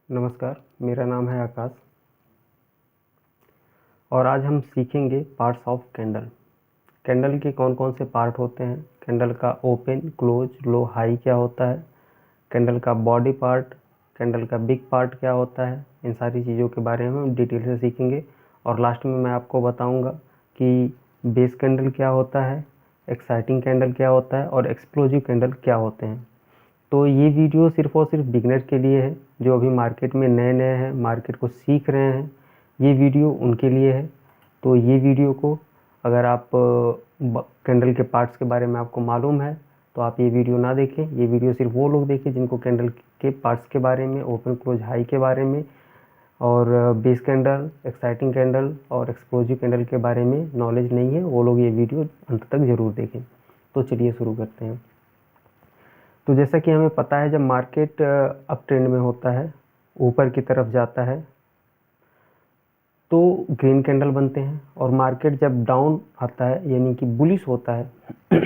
नमस्कार, मेरा नाम है आकाश और आज हम सीखेंगे पार्ट्स ऑफ कैंडल। कैंडल के कौन कौन से पार्ट होते हैं, कैंडल का ओपन, क्लोज, लो, हाई क्या होता है, कैंडल का बॉडी पार्ट, कैंडल का बिग पार्ट क्या होता है। इन सारी चीज़ों के बारे में हम डिटेल से सीखेंगे और लास्ट में मैं आपको बताऊंगा कि बेस कैंडल क्या होता है, एक्साइटिंग कैंडल क्या होता है और एक्सप्लोजिव कैंडल क्या होते हैं। तो ये वीडियो सिर्फ़ और सिर्फ बिगनर के लिए है, जो अभी मार्केट में नए नए हैं, मार्केट को सीख रहे हैं। ये वीडियो उनके लिए है। तो ये वीडियो को अगर आप कैंडल के पार्ट्स के बारे में आपको मालूम है तो आप ये वीडियो ना देखें। ये वीडियो सिर्फ वो लोग देखें जिनको कैंडल के पार्ट्स के बारे में, ओपन, क्लोज, हाई के बारे में और बेस कैंडल, एक्साइटिंग कैंडल और एक्सप्लोजिव कैंडल के बारे में नॉलेज नहीं है। वो लोग ये वीडियो अंत तक ज़रूर देखें। तो चलिए शुरू करते हैं। तो जैसा कि हमें पता है, जब मार्केट अप ट्रेंड में होता है, ऊपर की तरफ जाता है, तो ग्रीन कैंडल बनते हैं और मार्केट जब डाउन आता है यानी कि बुलिश होता है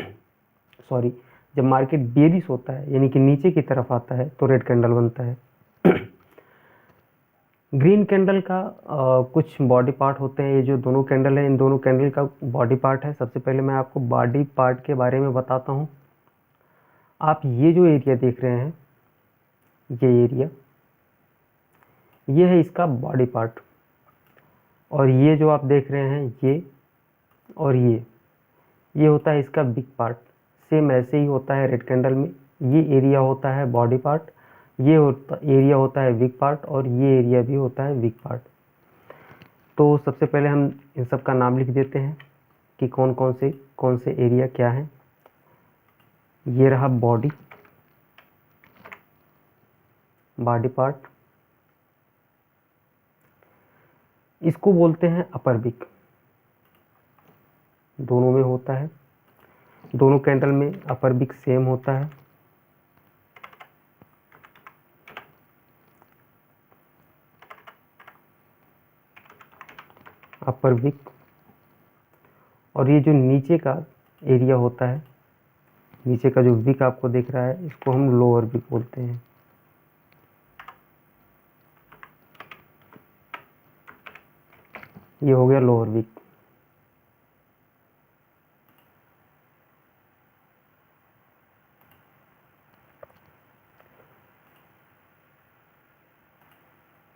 सॉरी, जब मार्केट बेरिश होता है यानी कि नीचे की तरफ आता है तो रेड कैंडल बनता है। ग्रीन कैंडल का कुछ बॉडी पार्ट होते हैं। ये जो दोनों कैंडल है, इन दोनों कैंडल का बॉडी पार्ट है। सबसे पहले मैं आपको बॉडी पार्ट के बारे में बताता हूँ। आप ये जो एरिया देख रहे हैं, ये एरिया, ये है इसका बॉडी पार्ट और ये जो आप देख रहे हैं, ये और ये होता है इसका बिग पार्ट। सेम ऐसे ही होता है रेड कैंडल में। ये एरिया होता है बॉडी पार्ट, ये एरिया होता है बिग पार्ट और ये एरिया भी होता है बिग पार्ट। तो सबसे पहले हम इन सब का नाम लिख देते हैं कि कौन से एरिया क्या है। ये रहा बॉडी पार्ट, इसको बोलते हैं अपर बिग। दोनों में होता है, दोनों कैंडल में अपर बिग सेम होता है। अपर विक, और ये जो नीचे का एरिया होता है, नीचे का जो विक आपको दिख रहा है, इसको हम लोअर विक बोलते हैं। ये हो गया लोअर विक।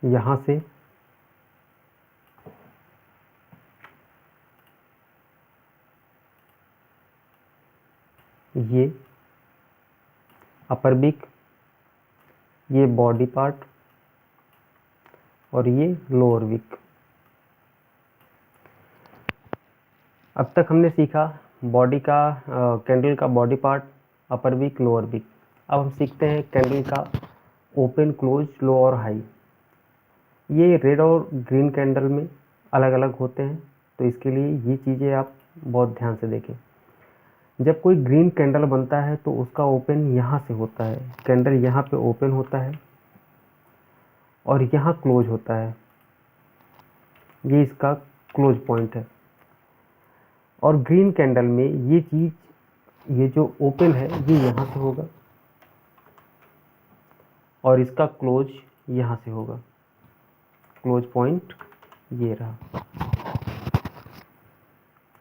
यहां से ये अपर बिग, ये बॉडी पार्ट और ये लोअर विक। अब तक हमने सीखा बॉडी का, कैंडल का बॉडी पार्ट, अपर विक, लोअर विक। अब हम सीखते हैं कैंडल का ओपन, क्लोज, लो और हाई। ये रेड और ग्रीन कैंडल में अलग अलग होते हैं, तो इसके लिए ये चीज़ें आप बहुत ध्यान से देखें। जब कोई ग्रीन कैंडल बनता है तो उसका ओपन यहाँ से होता है। कैंडल यहाँ पे ओपन होता है और यहाँ क्लोज होता है। ये इसका क्लोज पॉइंट है। और ग्रीन कैंडल में ये चीज़, ये जो ओपन है ये यहाँ से होगा और इसका क्लोज यहाँ से होगा। क्लोज पॉइंट ये रहा।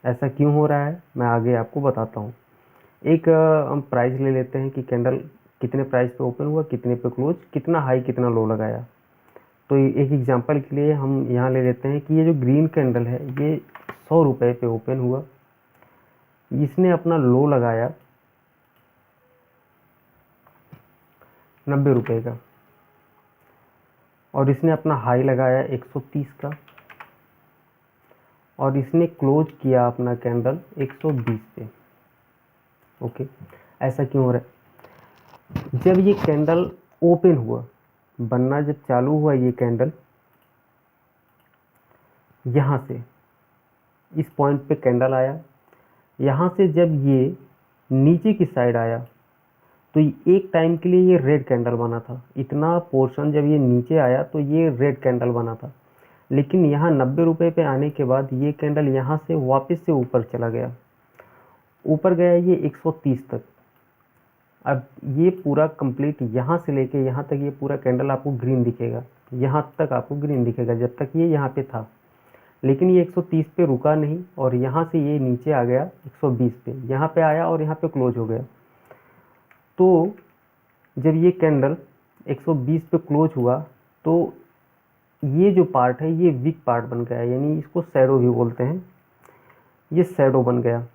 ऐसा क्यों हो रहा है मैं आगे आपको बताता हूँ। एक हम प्राइस ले लेते हैं कि कैंडल कितने प्राइस पे ओपन हुआ, कितने पे क्लोज, कितना हाई कितना लो लगाया। तो एक एग्जांपल के लिए हम यहाँ ले लेते हैं कि ये जो ग्रीन कैंडल है ये 100 रुपये पे ओपन हुआ। इसने अपना लो लगाया 90 रुपये का और इसने अपना हाई लगाया 130 का और इसने क्लोज किया अपना कैंडल 120 पे। ओके, ऐसा क्यों हो रहा है? जब ये कैंडल ओपन हुआ, बनना जब चालू हुआ, ये कैंडल यहाँ से इस पॉइंट पे कैंडल आया, यहाँ से जब ये नीचे की साइड आया तो एक टाइम के लिए ये रेड कैंडल बना था। इतना पोर्शन जब ये नीचे आया तो ये रेड कैंडल बना था, लेकिन यहाँ 90 रुपये पे आने के बाद ये कैंडल यहाँ से वापस से ऊपर चला गया। ऊपर गया ये 130 तक। अब ये पूरा कंप्लीट यहाँ से लेके यहाँ तक ये पूरा कैंडल आपको ग्रीन दिखेगा, यहाँ तक आपको ग्रीन दिखेगा जब तक ये यहाँ पे था। लेकिन ये 130 पे रुका नहीं और यहाँ से ये नीचे आ गया 120 पे, यहाँ पे आया और यहाँ पे क्लोज हो गया। तो जब ये कैंडल 120 पे क्लोज हुआ तो ये जो पार्ट है ये वीक पार्ट बन गया, यानी इसको शैडो भी बोलते हैं। ये शैडो बन गया,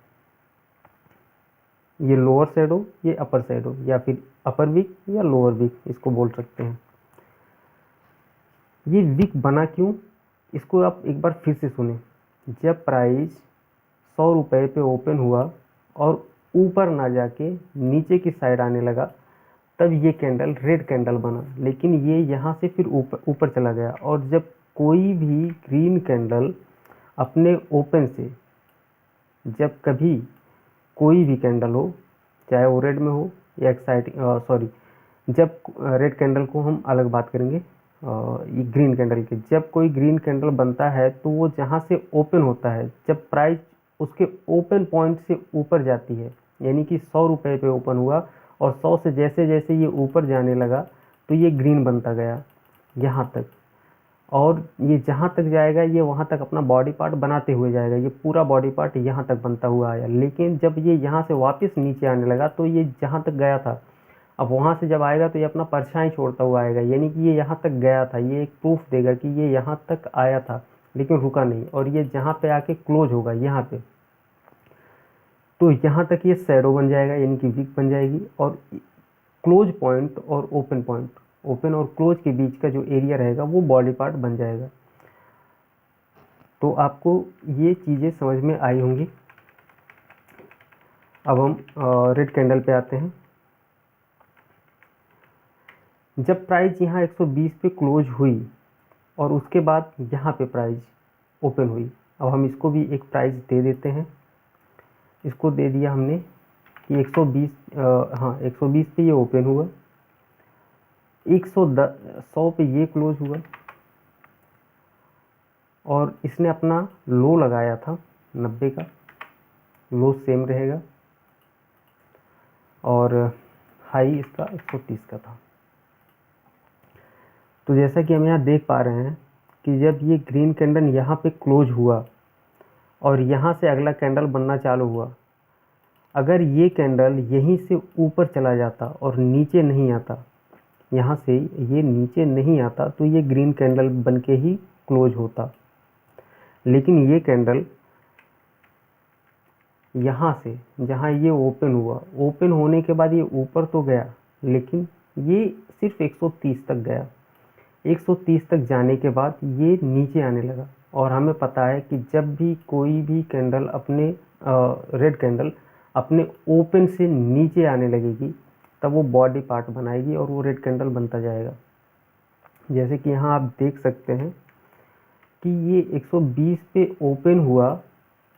ये लोअर शैडो, ये अपर शैडो, या फिर अपर वीक या लोअर वीक इसको बोल सकते हैं। ये वीक बना क्यों, इसको आप एक बार फिर से सुने। जब प्राइस 100 रुपये पे ओपन हुआ और ऊपर ना जाके नीचे की साइड आने लगा, तब ये कैंडल रेड कैंडल बना। लेकिन ये यहाँ से फिर ऊपर चला गया। और जब कोई भी ग्रीन कैंडल अपने ओपन से, जब कभी कोई भी कैंडल हो, चाहे वो रेड में हो या एक्साइटिंग जब रेड कैंडल को हम अलग बात करेंगे, ये ग्रीन कैंडल की, जब कोई ग्रीन कैंडल बनता है तो वो जहाँ से ओपन होता है, जब प्राइस उसके ओपन पॉइंट से ऊपर जाती है, यानी कि 100 रुपये पे ओपन हुआ और 100 से जैसे जैसे ये ऊपर जाने लगा तो ये ग्रीन बनता गया यहाँ तक, और ये जहाँ तक जाएगा ये वहाँ तक अपना बॉडी पार्ट बनाते हुए जाएगा, ये पूरा बॉडी पार्ट यहाँ तक बनता हुआ आया। लेकिन जब ये यहाँ से वापस नीचे आने लगा तो ये जहाँ तक गया था, अब वहाँ से जब आएगा तो ये अपना परछाई छोड़ता हुआ आएगा, यानी कि ये यहाँ तक गया था। ये एक प्रूफ देगा कि ये यहाँ तक आया था लेकिन रुका नहीं, और ये जहाँ पे आके क्लोज होगा यहाँ पे, तो यहाँ तक ये शैडो बन जाएगा, यानी कि वीक बन जाएगी। और क्लोज पॉइंट और ओपन पॉइंट, ओपन और क्लोज के बीच का जो एरिया रहेगा वो बॉडी पार्ट बन जाएगा। तो आपको ये चीज़ें समझ में आई होंगी। अब हम रेड कैंडल पे आते हैं। जब प्राइस यहाँ 120 पे क्लोज हुई और उसके बाद यहाँ पे प्राइस ओपन हुई, अब हम इसको भी एक प्राइस दे देते हैं। इसको दे दिया हमने कि 120, हाँ 120 पे ये ओपन हुआ, 100 पे ये क्लोज हुआ और इसने अपना लो लगाया था 90 का, लो सेम रहेगा, और हाई इसका 130 का था। तो जैसा कि हम यहाँ देख पा रहे हैं कि जब ये ग्रीन कैंडल यहाँ पे क्लोज हुआ और यहाँ से अगला कैंडल बनना चालू हुआ, अगर ये कैंडल यहीं से ऊपर चला जाता और नीचे नहीं आता, यहाँ से ये नीचे नहीं आता, तो ये ग्रीन कैंडल बन के ही क्लोज होता। लेकिन ये कैंडल यहाँ से जहाँ ये ओपन हुआ, ओपन होने के बाद ये ऊपर तो गया लेकिन ये सिर्फ 130 तक गया। 130 तक जाने के बाद ये नीचे आने लगा, और हमें पता है कि जब भी कोई भी कैंडल अपने रेड कैंडल अपने ओपन से नीचे आने लगेगी तब वो बॉडी पार्ट बनाएगी और वो रेड कैंडल बनता जाएगा। जैसे कि यहाँ आप देख सकते हैं कि ये 120 पे ओपन हुआ,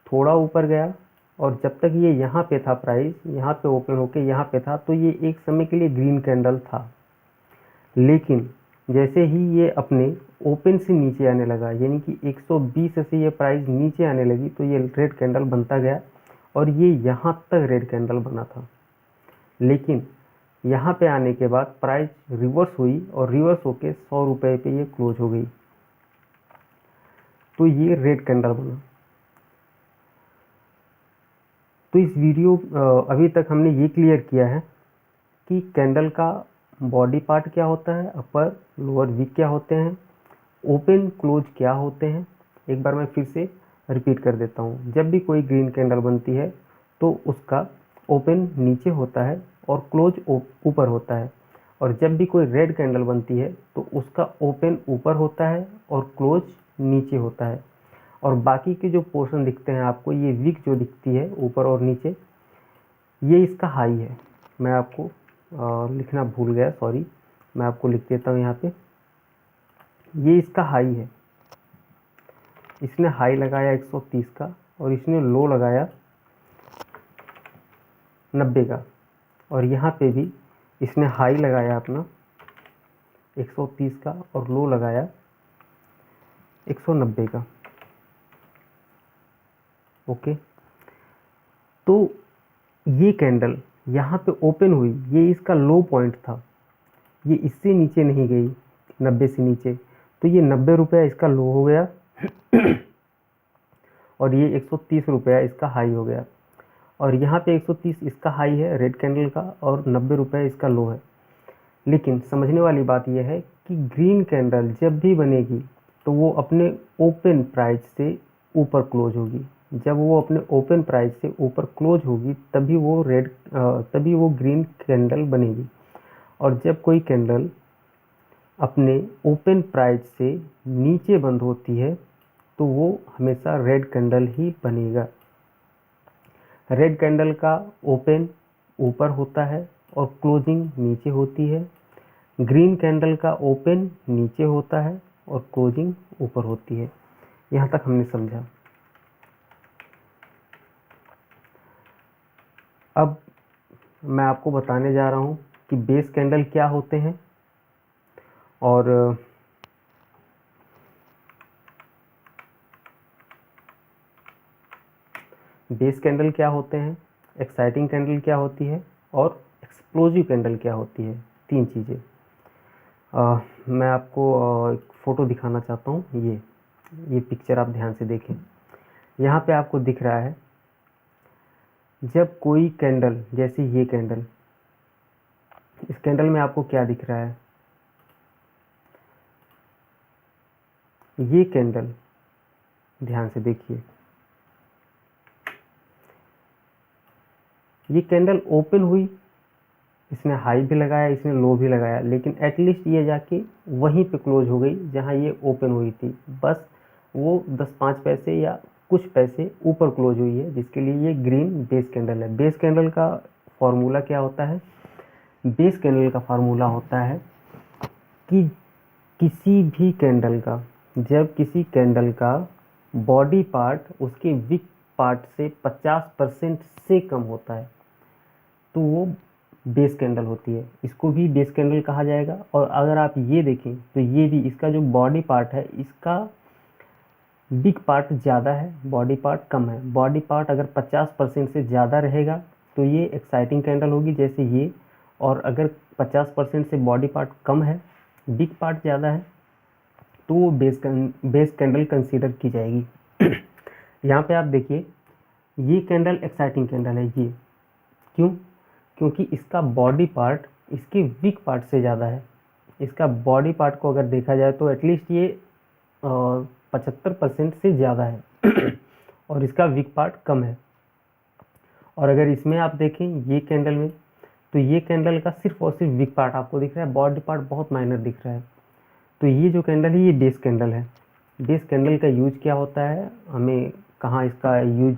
थोड़ा ऊपर गया, और जब तक ये यहाँ पे था प्राइस, यहाँ पे ओपन होके यहाँ पे था, तो ये एक समय के लिए ग्रीन कैंडल था। लेकिन जैसे ही ये अपने ओपन से नीचे आने लगा, यानी कि 120 से ये प्राइस नीचे आने लगी, तो ये रेड कैंडल बनता गया और ये यहाँ तक रेड कैंडल बना था। लेकिन यहाँ पे आने के बाद प्राइस रिवर्स हुई और रिवर्स होके 100 रुपये पे ये क्लोज हो गई, तो ये रेड कैंडल बना। तो इस वीडियो अभी तक हमने ये क्लियर किया है कि कैंडल का बॉडी पार्ट क्या होता है, अपर लोअर वीक क्या होते हैं, ओपन क्लोज क्या होते हैं। एक बार मैं फिर से रिपीट कर देता हूँ। जब भी कोई ग्रीन कैंडल बनती है तो उसका ओपन नीचे होता है और क्लोज ऊपर होता है, और जब भी कोई रेड कैंडल बनती है तो उसका ओपन ऊपर होता है और क्लोज नीचे होता है, और बाकी के जो पोर्शन दिखते हैं आपको, ये विक जो दिखती है ऊपर और नीचे, ये इसका हाई है। मैं आपको लिखना भूल गया, सॉरी, मैं आपको लिख देता हूँ यहाँ पे। ये इसका हाई है, इसने हाई लगाया 130 का और इसने लो लगाया 90 का, और यहाँ पे भी इसने हाई लगाया अपना 130 का और लो लगाया 190 का। ओके, तो ये कैंडल यहाँ पे ओपन हुई, ये इसका लो पॉइंट था, ये इससे नीचे नहीं गई 90 से नीचे, तो ये 90 रुपया इसका लो हो गया और ये 130 रुपया इसका हाई हो गया। और यहाँ पे 130 इसका हाई है रेड कैंडल का और 90 रुपये इसका लो है। लेकिन समझने वाली बात यह है कि ग्रीन कैंडल जब भी बनेगी तो वो अपने ओपन प्राइस से ऊपर क्लोज होगी। जब वो अपने ओपन प्राइस से ऊपर क्लोज होगी तभी वो ग्रीन कैंडल बनेगी। और जब कोई कैंडल अपने ओपन प्राइस से नीचे बंद होती है तो वो हमेशा रेड कैंडल ही बनेगा। रेड कैंडल का ओपन ऊपर होता है और क्लोजिंग नीचे होती है। ग्रीन कैंडल का ओपन नीचे होता है और क्लोजिंग ऊपर होती है। यहाँ तक हमने समझा। अब मैं आपको बताने जा रहा हूँ कि बेस कैंडल क्या होते हैं और बेस कैंडल क्या होते हैं, एक्साइटिंग कैंडल क्या होती है और एक्सप्लोजिव कैंडल क्या होती है। 3 चीज़ें। मैं आपको एक फ़ोटो दिखाना चाहता हूँ। ये पिक्चर आप ध्यान से देखें। यहाँ पे आपको दिख रहा है जब कोई कैंडल, जैसे ये कैंडल, इस कैंडल में आपको क्या दिख रहा है, ये कैंडल ध्यान से देखिए, ये कैंडल ओपन हुई, इसने हाई भी लगाया, इसने लो भी लगाया, लेकिन एटलीस्ट ये जाके वहीं पे क्लोज हो गई जहाँ ये ओपन हुई थी। बस वो 10-5 पैसे या कुछ पैसे ऊपर क्लोज हुई है, जिसके लिए ये ग्रीन बेस कैंडल है। बेस कैंडल का फॉर्मूला क्या होता है? बेस कैंडल का फार्मूला होता है कि किसी भी कैंडल का, जब किसी कैंडल का बॉडी पार्ट उसके विक पार्ट से 50% से कम होता है तो वो बेस कैंडल होती है। इसको भी बेस कैंडल कहा जाएगा। और अगर आप ये देखें तो ये भी, इसका जो बॉडी पार्ट है, इसका बिग पार्ट ज़्यादा है, बॉडी पार्ट कम है। बॉडी पार्ट अगर 50% से ज़्यादा रहेगा तो ये एक्साइटिंग कैंडल होगी, जैसे ये। और अगर 50% से बॉडी पार्ट कम है, बिग पार्ट ज़्यादा है, तो वो बेस कैंडल कंसीडर की जाएगी। यहाँ पे आप देखिए, ये कैंडल एक्साइटिंग कैंडल है। ये क्यों? क्योंकि इसका बॉडी पार्ट इसके वीक पार्ट से ज़्यादा है। इसका बॉडी पार्ट को अगर देखा जाए तो एटलीस्ट ये 75% से ज़्यादा है और इसका वीक पार्ट कम है। और अगर इसमें आप देखें ये कैंडल में, तो ये कैंडल का सिर्फ और सिर्फ वीक पार्ट आपको दिख रहा है, बॉडी पार्ट बहुत माइनर दिख रहा है। तो ये जो कैंडल है ये बेस कैंडल है। बेस कैंडल का यूज क्या होता है, हमें कहाँ इसका यूज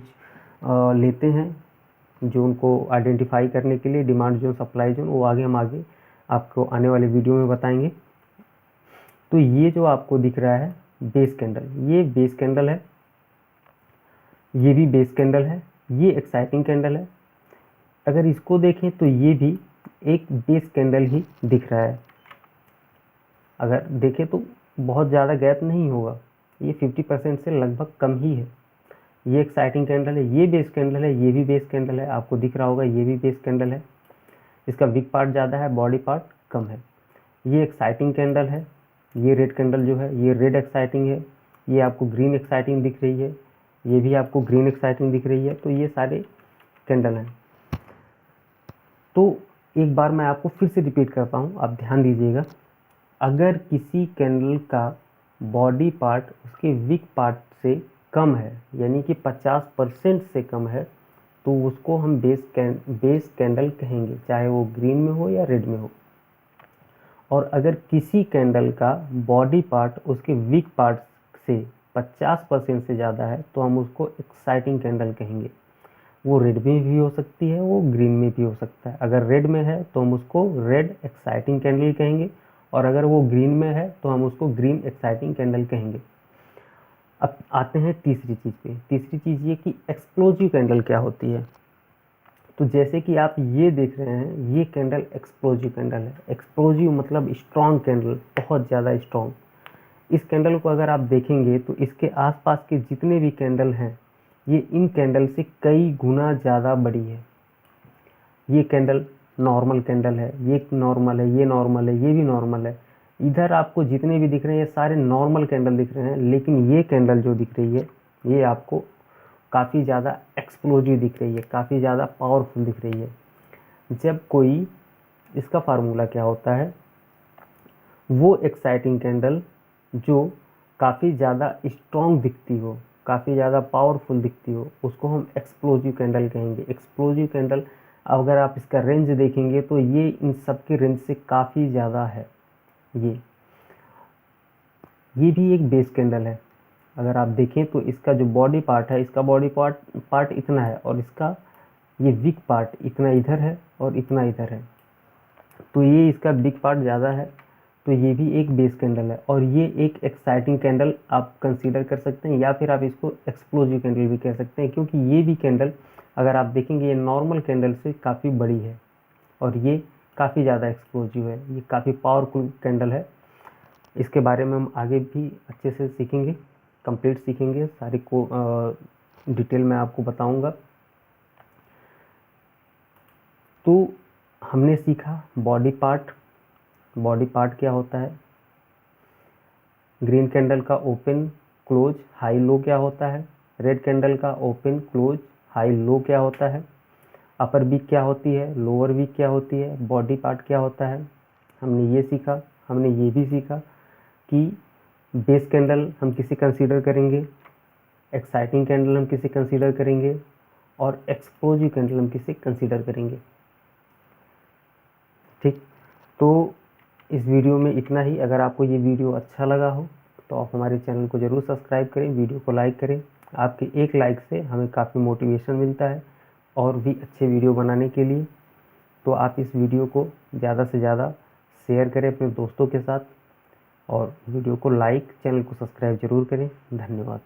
लेते हैं, जो उनको आइडेंटिफाई करने के लिए, डिमांड जोन, सप्लाई जोन, वो हम आगे आपको आने वाले वीडियो में बताएंगे। तो ये जो आपको दिख रहा है बेस कैंडल, ये बेस कैंडल है, ये भी बेस कैंडल है, ये एक्साइटिंग कैंडल है। अगर इसको देखें तो ये भी एक बेस कैंडल ही दिख रहा है। अगर देखें तो बहुत ज़्यादा गैप नहीं होगा, ये 50% से लगभग कम ही है। ये एक्साइटिंग कैंडल है, ये बेस कैंडल है, ये भी बेस कैंडल है, आपको दिख रहा होगा ये भी बेस कैंडल है। इसका विक पार्ट ज़्यादा है, बॉडी पार्ट कम है। ये एक्साइटिंग कैंडल है, ये रेड कैंडल जो है ये रेड एक्साइटिंग है, ये आपको ग्रीन एक्साइटिंग दिख रही है, ये भी आपको ग्रीन एक्साइटिंग दिख रही है। तो ये सारे कैंडल हैं। तो एक बार मैं आपको फिर से रिपीट करता हूँ, आप ध्यान दीजिएगा। अगर किसी कैंडल का बॉडी पार्ट उसके विक पार्ट से कम है, यानी कि 50% से कम है, तो उसको हम बेस कैंडल कहेंगे, चाहे वो ग्रीन में हो या रेड में हो। और अगर किसी कैंडल का बॉडी पार्ट उसके विक पार्ट से 50% से ज़्यादा है तो हम उसको एक्साइटिंग कैंडल कहेंगे। वो रेड में भी हो सकती है, वो ग्रीन में भी हो सकता है। अगर रेड में है तो हम उसको रेड एक्साइटिंग कैंडल कहेंगे, और अगर वो ग्रीन में है तो हम उसको ग्रीन एक्साइटिंग कैंडल कहेंगे। अब आते हैं तीसरी चीज़ पे। तीसरी चीज़ ये कि एक्सप्लोजिव कैंडल क्या होती है। तो जैसे कि आप ये देख रहे हैं, ये कैंडल एक्सप्लोजिव कैंडल है। एक्सप्लोजिव मतलब स्ट्रॉन्ग कैंडल, बहुत ज़्यादा स्ट्रॉन्ग। इस कैंडल को अगर आप देखेंगे तो इसके आसपास के जितने भी कैंडल हैं, ये इन कैंडल से कई गुना ज़्यादा बड़ी है। ये कैंडल नॉर्मल कैंडल है, ये नॉर्मल है, ये नॉर्मल है, ये भी नॉर्मल है। इधर आपको जितने भी दिख रहे हैं ये सारे नॉर्मल कैंडल दिख रहे हैं, लेकिन ये कैंडल जो दिख रही है ये आपको काफ़ी ज़्यादा एक्सप्लोजिव दिख रही है, काफ़ी ज़्यादा पावरफुल दिख रही है। जब कोई, इसका फार्मूला क्या होता है, वो एक्साइटिंग कैंडल जो काफ़ी ज़्यादा स्ट्रॉन्ग दिखती हो, काफ़ी ज़्यादा पावरफुल दिखती हो, उसको हम एक्सप्लोजिव कैंडल कहेंगे। एक्सप्लोजिव कैंडल, अगर आप इसका रेंज देखेंगे तो ये इन सब के रेंज से काफ़ी ज़्यादा है। ये भी एक बेस कैंडल है। अगर आप देखें तो इसका जो बॉडी पार्ट है, इसका बॉडी पार्ट इतना है और इसका ये वीक पार्ट इतना इधर है और इतना इधर है, तो ये इसका बिग पार्ट ज़्यादा है, तो ये भी एक बेस कैंडल है। और ये एक एक्साइटिंग कैंडल आप कंसीडर कर सकते हैं, या फिर आप इसको एक्सप्लोजिव कैंडल भी कह सकते हैं, क्योंकि ये भी कैंडल अगर आप देखेंगे ये नॉर्मल कैंडल से काफ़ी बड़ी है और ये काफ़ी ज़्यादा एक्सप्लोजिव है, ये काफ़ी पावरफुल कैंडल है। इसके बारे में हम आगे भी अच्छे से सीखेंगे, कंप्लीट सीखेंगे, सारी को डिटेल में आपको बताऊंगा। तो हमने सीखा बॉडी पार्ट। बॉडी पार्ट क्या होता है, ग्रीन कैंडल का ओपन क्लोज हाई लो क्या होता है, रेड कैंडल का ओपन क्लोज हाई लो क्या होता है, अपर वीक क्या होती है, लोअर वीक क्या होती है, बॉडी पार्ट क्या होता है, हमने ये सीखा। हमने ये भी सीखा कि बेस कैंडल हम किसे कंसीडर करेंगे, एक्साइटिंग कैंडल हम किसे कंसीडर करेंगे, और एक्सप्लोजिव कैंडल हम किसे कंसीडर करेंगे। ठीक, तो इस वीडियो में इतना ही। अगर आपको ये वीडियो अच्छा लगा हो तो आप हमारे चैनल को ज़रूर सब्सक्राइब करें, वीडियो को लाइक करें। आपके एक लाइक से हमें काफ़ी मोटिवेशन मिलता है और भी अच्छे वीडियो बनाने के लिए। तो आप इस वीडियो को ज़्यादा से ज़्यादा शेयर करें अपने दोस्तों के साथ और वीडियो को लाइक, चैनल को सब्सक्राइब ज़रूर करें। धन्यवाद।